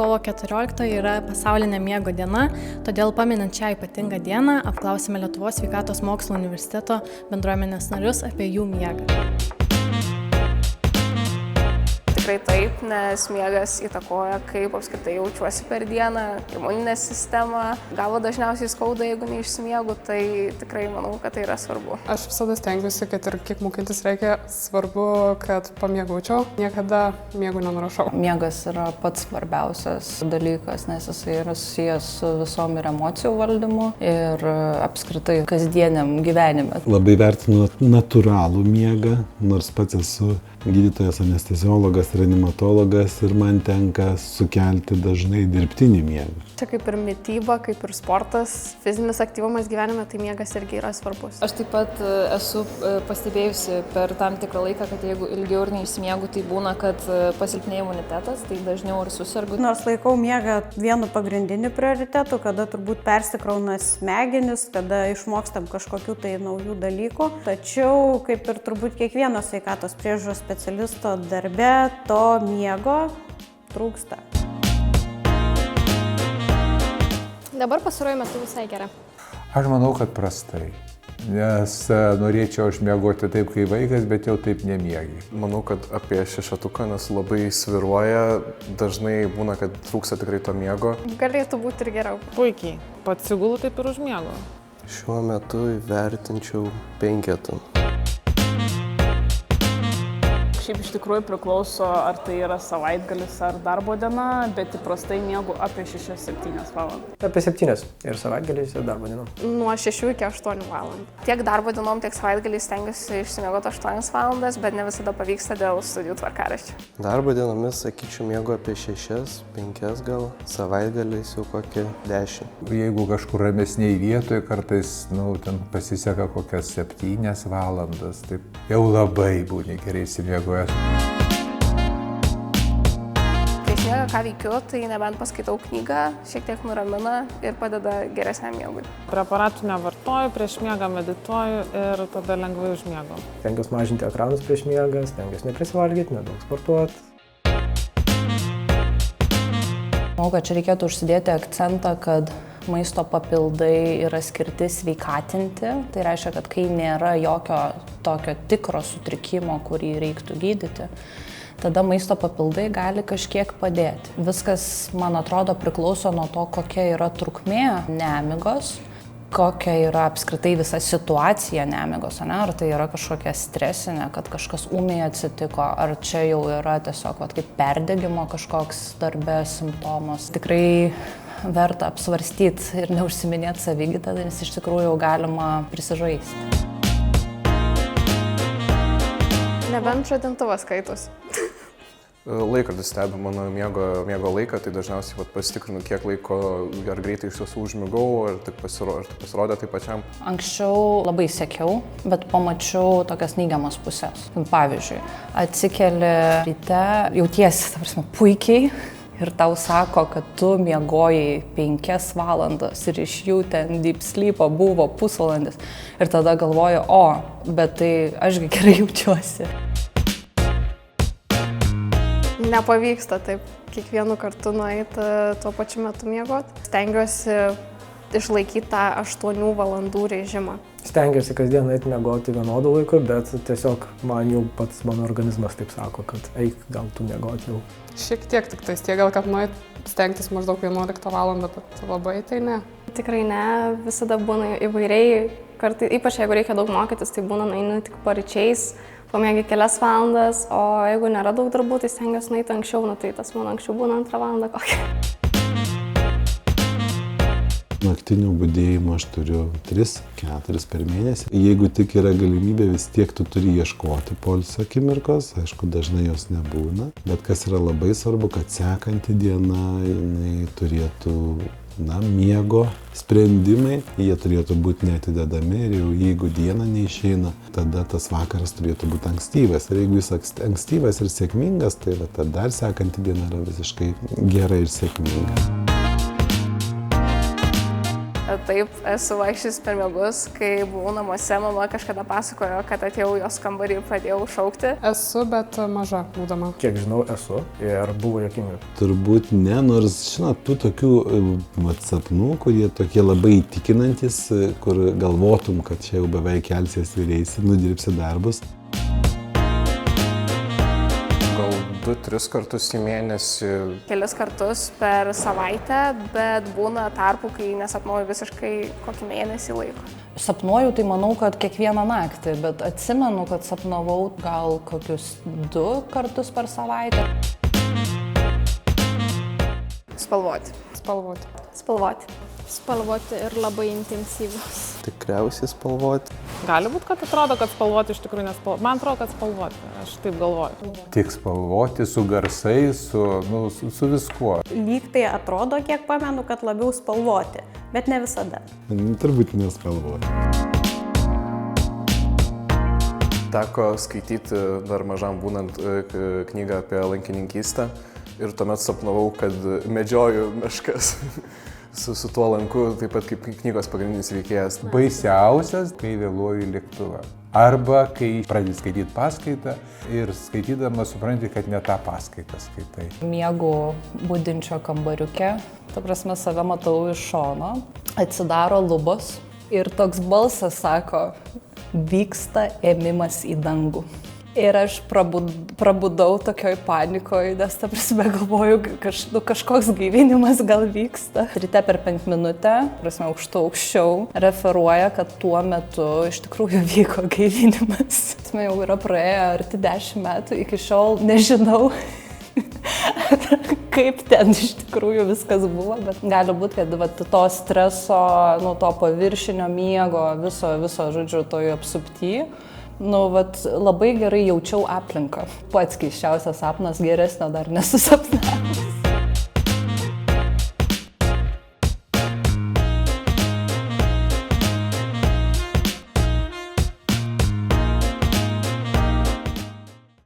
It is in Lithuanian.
kovo 14 yra pasaulinė miego diena, todėl paminint šią ypatingą dieną apklausėme Lietuvos sveikatos mokslų universiteto bendruomenės narius apie jų miegą. Tikrai taip, nes miegas įtakoja, kaip apskritai jaučiuosi per dieną, imuninę sistemą, galvą dažniausiai skauda, jeigu neišsimiegu, tai tikrai manau, kad tai yra svarbu. Aš visada stengiuosi, kad ir kiek mokintis reikia, svarbu, kad pamiegaučiau, niekada miegų nenurašau. Miegas yra pats svarbiausias dalykas, nes jisai yra susijęs su visom ir emocijų valdymu ir apskritai kasdieniam gyvenime. Labai vertinu natūralų miegą, nors pats esu gydytojas anesteziologas, reanimatologas ir man tenka sukelti dažnai dirbtinį miegą. Čia kaip ir mityba, kaip ir sportas, fizinis aktyvumas gyvenime, tai miegas irgi yra svarbus. Aš taip pat esu pastebėjusi per tam tikrą laiką, kad jeigu ilgiau ir neišsimiegu, tai būna, kad pasilpnėja imunitetas, tai dažniau ir susirgu. Nors laikau miegą vienu pagrindiniu prioritetu, kada turbūt persikrauna smegenis, kada išmokstam kažkokių tai naujų dalykų. Tačiau, kaip ir turbūt kiekvieno sveikatos priežiūros specialisto darbe, to miego trūksta. Dabar pastaruoju metu visai gera. Aš manau, kad prastai, nes norėčiau aš miegoti taip kaip vaikas, bet jau taip nemiegi. Manau, kad apie 6, nes labai sviruoja, dažnai būna, kad trūksta tikrai to miego. Galėtų būti ir geriau. Puikiai, pats sigulu taip ir užmiegu. Šiuo metu įvertinčiau 5. Šiaip iš tikrųjų priklauso, ar tai yra savaitgalis ar darbo diena, bet įprastai miegu apie 6-7 valandas. Apie 7 ir savaitgaliais ir darbo dienom. Nuo 6 iki 8 valandų. Tiek darbo dienom, tiek savaitgaliais stengiuosi išsimiegoti 8 valandas, bet ne visada pavyksta dėl studijų tvarkaraščio. Darbo dienomis, sakyčiau, miegu apie 6-5 gal, savaitgaliais jau kokie 10. Jeigu kažkur ramesniai vietoje, kartais, ten pasiseka kokias 7 valandas, taip jau labai būni gerai įsimiegojęs. Prieš miegą ką veikiu, tai nebent paskaitau knygą, šiek tiek nuramina ir padeda geresniam miegui. Preparatų nevartoju, prieš miegą medituoju ir tada lengvai užmiegu. Stengiuosi mažinti ekranus prieš miegą, stengiuosi neprisivalgyti, nedaug sportuoti. Manau, kad čia reikėtų užsidėti akcentą, kad maisto papildai yra skirti sveikatinti. Tai reiškia, kad kai nėra jokio tokio tikro sutrikimo, kurį reiktų gydyti, tada maisto papildai gali kažkiek padėti. Viskas, man atrodo, priklauso nuo to, kokia yra trukmė nemigos, kokia yra apskritai visa situacija nemigos, ar tai yra kažkokia stresinė, kad kažkas ūmiai atsitiko, ar čia jau yra tiesiog kaip perdegimo kažkoks darbe simptomas. Tikrai verta apsvarstyti ir neužsiminėti savigydą, nes iš tikrųjų galima prisižaisti. Nebent žadintuvas skaitosi. Laikrodis stebi mano miego laiką, tai dažniausiai pasitikrinu, kiek laiko, ar greitai iš tiesų užmigau, ar tik pasirodė taip pačiam. Anksčiau labai sekiau, bet pamačiau tokias neigiamas pusės. Pavyzdžiui, atsikeli ryte, jautiesi, puikiai, ir tau sako, kad tu miegojai 5 valandas ir iš jų ten deep sleep buvo pusvalandis. Ir tada galvoju, bet tai ašgi gerai jaučiuosi. Nepavyksta taip kiekvienu kartu nueiti tuo pačiu metu miegoti. Stengiuosi išlaikyti tą 8 valandų režimą. Stengiuosi kasdien eiti miegoti vienodu laiku, bet tiesiog man jau pats mano organizmas taip sako, kad eik, gal tu miegoti jau. Šiek tiek tik tais, gal kad stengtis maždaug 11 valandą, bet labai tai ne. Tikrai ne, visada būna įvairiai, kartais, ypač jeigu reikia daug mokytis, tai būna nueinu tik paryčiais, pamiegi kelias valandas, o jeigu nėra daug darbų, tai stengiuosi nueiti anksčiau, tai tas man anksčiau būna 2 valandą kokią. Naktinių budėjimų aš turiu 3-4 per mėnesį. Jeigu tik yra galimybė, vis tiek tu turi ieškoti poilsio akimirkos, aišku, dažnai jos nebūna, bet kas yra labai svarbu, kad sekanti diena jinai turėtų miego sprendimai, jie turėtų būti neatidedami ir jau jeigu diena neišeina, tada tas vakaras turėtų būti ankstyvas. Ir jeigu jis ankstyvas ir sėkmingas, tai tada sekanti diena yra visiškai gera ir sėkminga. taip, esu vaikščiojus per miegus, kai buvau namuose, mama kažkada pasakojo, kad atėjau jos kambarį ir pradėjau šaukti. Esu, bet maža būdama. Kiek žinau, esu ir buvo juokinga. Turbūt ne, nors, žinot, tų tokių sapnų, kurie tokie labai įtikinantis, kur galvotum, kad čia jau beveik kelsies ir eisi, nudirbsi darbus. Gal 2-3 kartus į mėnesį. Kelis kartus per savaitę, bet būna tarpų, kai nesapnuoju visiškai kokį mėnesį laiko. Sapnuoju, tai manau, kad kiekvieną naktį, bet atsimenu, kad sapnavau gal kokius 2 kartus per savaitę. Spalvoti. Spalvoti. Spalvoti. Spalvoti ir labai intensyvus. Tikriausiai spalvoti. Gali būti, kad atrodo, kad spalvoti iš tikrųjų nespalvoti. Man atrodo, kad spalvoti. Aš taip galvoju. Tik spalvoti, su garsais, su viskuo. Lyg tai atrodo, kiek pamenu, kad labiau spalvoti, bet ne visada. Turbūt nespalvoti. Teko skaityti dar mažam būnant knygą apie lankininkystę ir tuomet sapnavau, kad medžioju meškas. Su tuo lanku, taip pat kaip knygos pagrindinis veikėjas. Baisiausias, kai vėluoju į lėktuvą. Arba kai pradedi skaityti paskaitą ir skaitydama supranti, kad ne tą paskaitą skaitai. Miegu budinčio kambariuke, ta prasme save matau iš šono, atsidaro lubos ir toks balsas sako, vyksta ėmimas į dangų. Ir aš prabudau tokioj panikoj, nes ta prasme galvoju, kažkoks gaivinimas gal vyksta. Ryte per 5 minutę, prasme aukščiau, referuoja, kad tuo metu iš tikrųjų vyko gaivinimas. Prasme jau yra praėję arti 10 metų, iki šiol nežinau, kaip ten iš tikrųjų viskas buvo, bet gali būti, kad to streso, to paviršinio miego, viso žodžiu, toje apsuptyje. Labai gerai jaučiau aplinką. Pats keisčiausias sapnas, geresnio dar nesusapnavau.